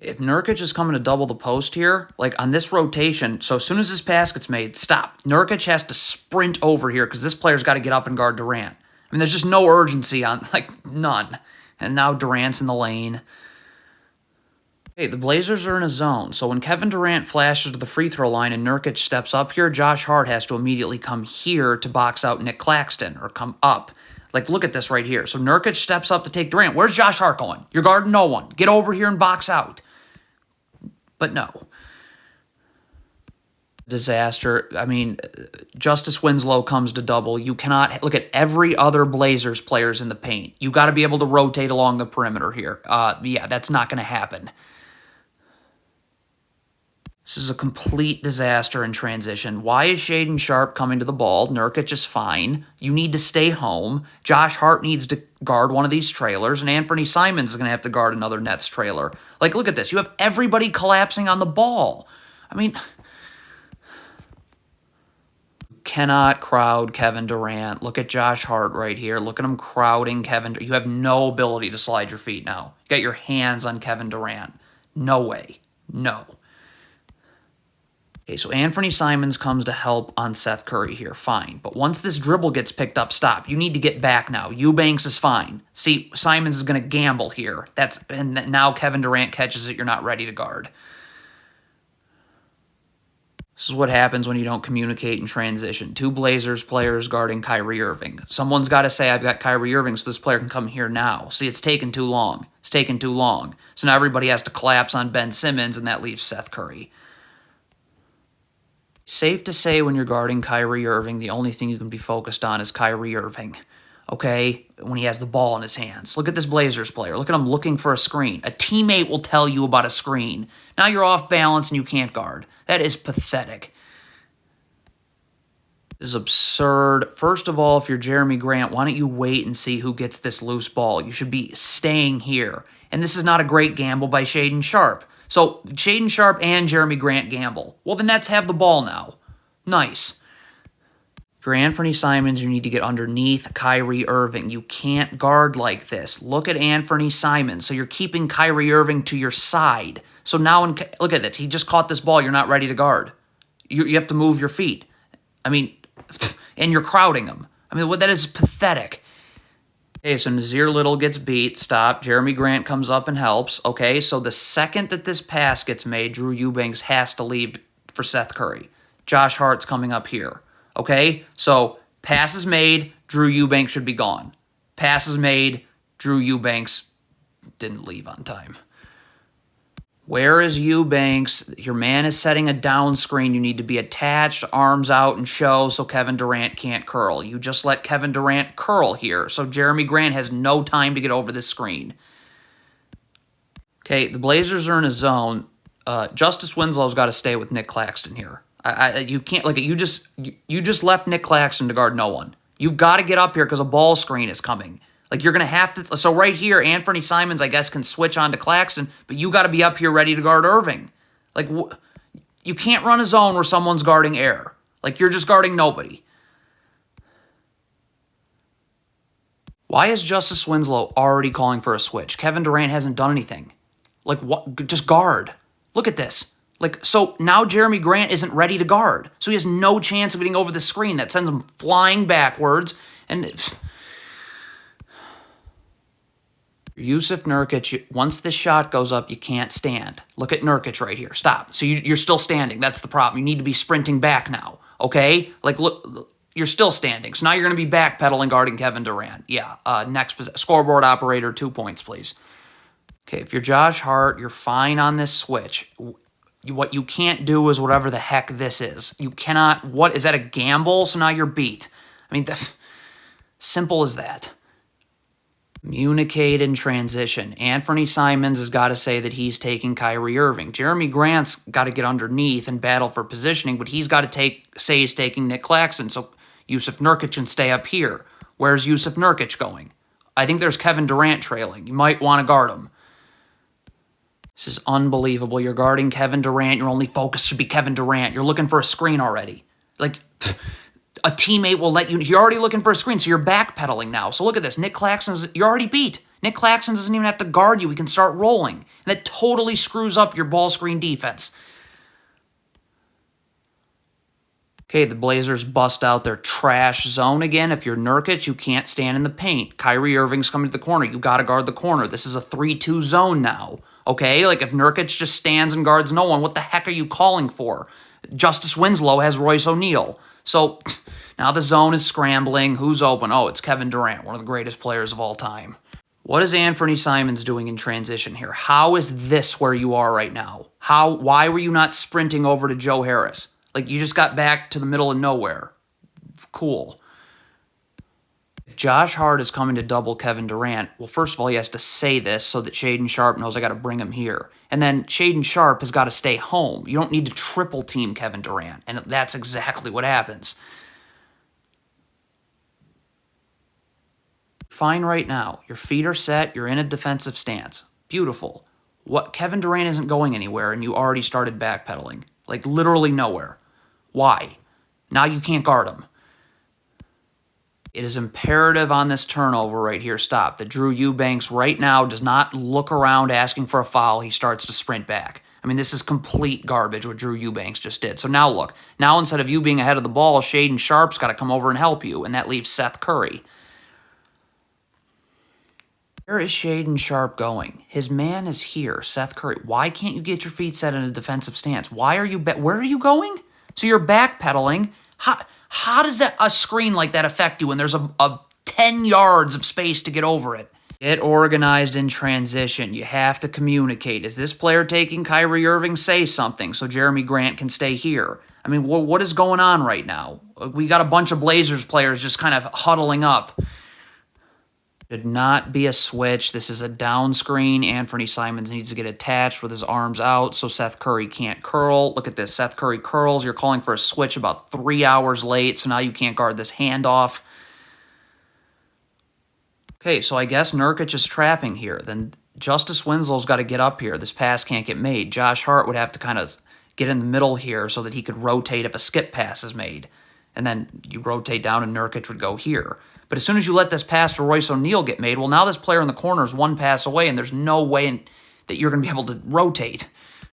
If Nurkic is coming to double the post here, like on this rotation, so as soon as this pass gets made, stop. Nurkic has to sprint over here because this player's got to get up and guard Durant. I mean, there's just no urgency on, like, none. And now Durant's in the lane. Okay, the Blazers are in a zone, so when Kevin Durant flashes to the free throw line and Nurkic steps up here, Josh Hart has to immediately come here to box out Nick Claxton, or come up. Like, look at this right here. So Nurkic steps up to take Durant. Where's Josh Hart going? You're guarding no one. Get over here and box out. But no. Disaster. I mean, Justice Winslow comes to double. You cannot look at every other Blazers players in the paint. You got to be able to rotate along the perimeter here. Yeah, that's not going to happen. This is a complete disaster in transition. Why is Shaedon Sharpe coming to the ball? Nurkic is fine. You need to stay home. Josh Hart needs to guard one of these trailers, and Anthony Simons is going to have to guard another Nets trailer. Like, look at this. You have everybody collapsing on the ball. I mean, cannot crowd Kevin Durant. Look at Josh Hart right here. Look at him crowding Kevin. You have no ability to slide your feet now. You got your hands on Kevin Durant. No way. No. Okay, so Anthony Simons comes to help on Seth Curry here. Fine. But once this dribble gets picked up, stop. You need to get back now. Eubanks is fine. See, Simons is going to gamble here. And now Kevin Durant catches it. You're not ready to guard. This is what happens when you don't communicate in transition. Two Blazers players guarding Kyrie Irving. Someone's got to say, I've got Kyrie Irving, so this player can come here now. See, it's taken too long. It's taken too long. So now everybody has to collapse on Ben Simmons, and that leaves Seth Curry. Safe to say when you're guarding Kyrie Irving, the only thing you can be focused on is Kyrie Irving, okay, when he has the ball in his hands. Look at this Blazers player. Look at him looking for a screen. A teammate will tell you about a screen. Now you're off balance and you can't guard. That is pathetic. This is absurd. First of all, if you're Jeremy Grant, why don't you wait and see who gets this loose ball? You should be staying here. And this is not a great gamble by Shaedon Sharpe. So, Shaedon Sharpe and Jeremy Grant gamble. Well, the Nets have the ball now. Nice. For Anthony Simons, you need to get underneath Kyrie Irving. You can't guard like this. Look at Anthony Simons. So, you're keeping Kyrie Irving to your side. So, now, look at it. He just caught this ball. You're not ready to guard. You have to move your feet. I mean, and you're crowding him. I mean, that is pathetic. Okay, so Nasir Little gets beat. Stop. Jeremy Grant comes up and helps. Okay, so the second that this pass gets made, Drew Eubanks has to leave for Seth Curry. Josh Hart's coming up here. Okay, so pass is made, Drew Eubanks should be gone. Pass is made, Drew Eubanks didn't leave on time. Where is Eubanks? Your man is setting a down screen. You need to be attached, arms out, and show so Kevin Durant can't curl. You just let Kevin Durant curl here, so Jeremy Grant has no time to get over this screen. Okay, the Blazers are in a zone. Justice Winslow's got to stay with Nick Claxton here. You can't, like, you just left Nick Claxton to guard no one. You've got to get up here because a ball screen is coming. Like, you're going to have to... So right here, Anthony Simons, I guess, can switch on to Claxton, but you got to be up here ready to guard Irving. Like, you can't run a zone where someone's guarding air. Like, you're just guarding nobody. Why is Justice Winslow already calling for a switch? Kevin Durant hasn't done anything. Like, what? Just guard. Look at this. Like, so now Jeremy Grant isn't ready to guard. So he has no chance of getting over the screen. That sends him flying backwards. And... Jusuf Nurkic, once this shot goes up, you can't stand. Look at Nurkic right here. Stop. So you're still standing. That's the problem. You need to be sprinting back now, okay? Like, look, you're still standing. So now you're going to be backpedaling guarding Kevin Durant. Yeah, next scoreboard operator, 2 points, please. Okay, if you're Josh Hart, you're fine on this switch. What you can't do is whatever the heck this is. You cannot, what, is that a gamble? So now you're beat. I mean, simple as that. Communicate in transition. Anthony Simons has got to say that he's taking Kyrie Irving. Jeremy Grant's got to get underneath and battle for positioning, but he's got to say he's taking Nick Claxton, so Jusuf Nurkic can stay up here. Where's Jusuf Nurkic going? I think there's Kevin Durant trailing. You might want to guard him. This is unbelievable. You're guarding Kevin Durant. Your only focus should be Kevin Durant. You're looking for a screen already. Like... A teammate will let you... You're already looking for a screen, so you're backpedaling now. So look at this. Nick Claxton's... You're already beat. Nick Claxton doesn't even have to guard you. He can start rolling. And that totally screws up your ball screen defense. Okay, the Blazers bust out their trash zone again. If you're Nurkic, you can't stand in the paint. Kyrie Irving's coming to the corner. You got to guard the corner. This is a 3-2 zone now. Okay, like if Nurkic just stands and guards no one, what the heck are you calling for? Justice Winslow has Royce O'Neal. So now the zone is scrambling. Who's open? Oh, it's Kevin Durant, one of the greatest players of all time. What is Anthony Simons doing in transition here? How is this where you are right now? Why were you not sprinting over to Joe Harris? Like, you just got back to the middle of nowhere. Cool. If Josh Hart is coming to double Kevin Durant, well, first of all, he has to say this so that Shaedon Sharpe knows I got to bring him here. And then Shaedon Sharpe has got to stay home. You don't need to triple team Kevin Durant. And that's exactly what happens. Fine right now. Your feet are set. You're in a defensive stance. Beautiful. Kevin Durant isn't going anywhere, and you already started backpedaling. Like, literally nowhere. Why? Now you can't guard him. It is imperative on this turnover right here, stop, that Drew Eubanks right now does not look around asking for a foul. He starts to sprint back. I mean, this is complete garbage what Drew Eubanks just did. So now look. Now instead of you being ahead of the ball, Shaedon Sharpe's got to come over and help you, and that leaves Seth Curry. Where is Shaedon Sharpe going? His man is here, Seth Curry. Why can't you get your feet set in a defensive stance? Why are you where are you going? So you're backpedaling. How does a screen like that affect you when there's a 10 yards of space to get over it? Get organized in transition. You have to communicate. Is this player taking Kyrie Irving? Say something so Jeremy Grant can stay here. I mean, what is going on right now? We got a bunch of Blazers players just kind of huddling up. Should not be a switch. This is a down screen. Anthony Simons needs to get attached with his arms out so Seth Curry can't curl. Look at this. Seth Curry curls. You're calling for a switch about 3 hours late, so now you can't guard this handoff. Okay, so I guess Nurkic is trapping here. Then Justice Winslow's got to get up here. This pass can't get made. Josh Hart would have to kind of get in the middle here so that he could rotate if a skip pass is made. And then you rotate down and Nurkic would go here. But as soon as you let this pass to Royce O'Neal get made, well, now this player in the corner is one pass away, and there's no way that you're going to be able to rotate.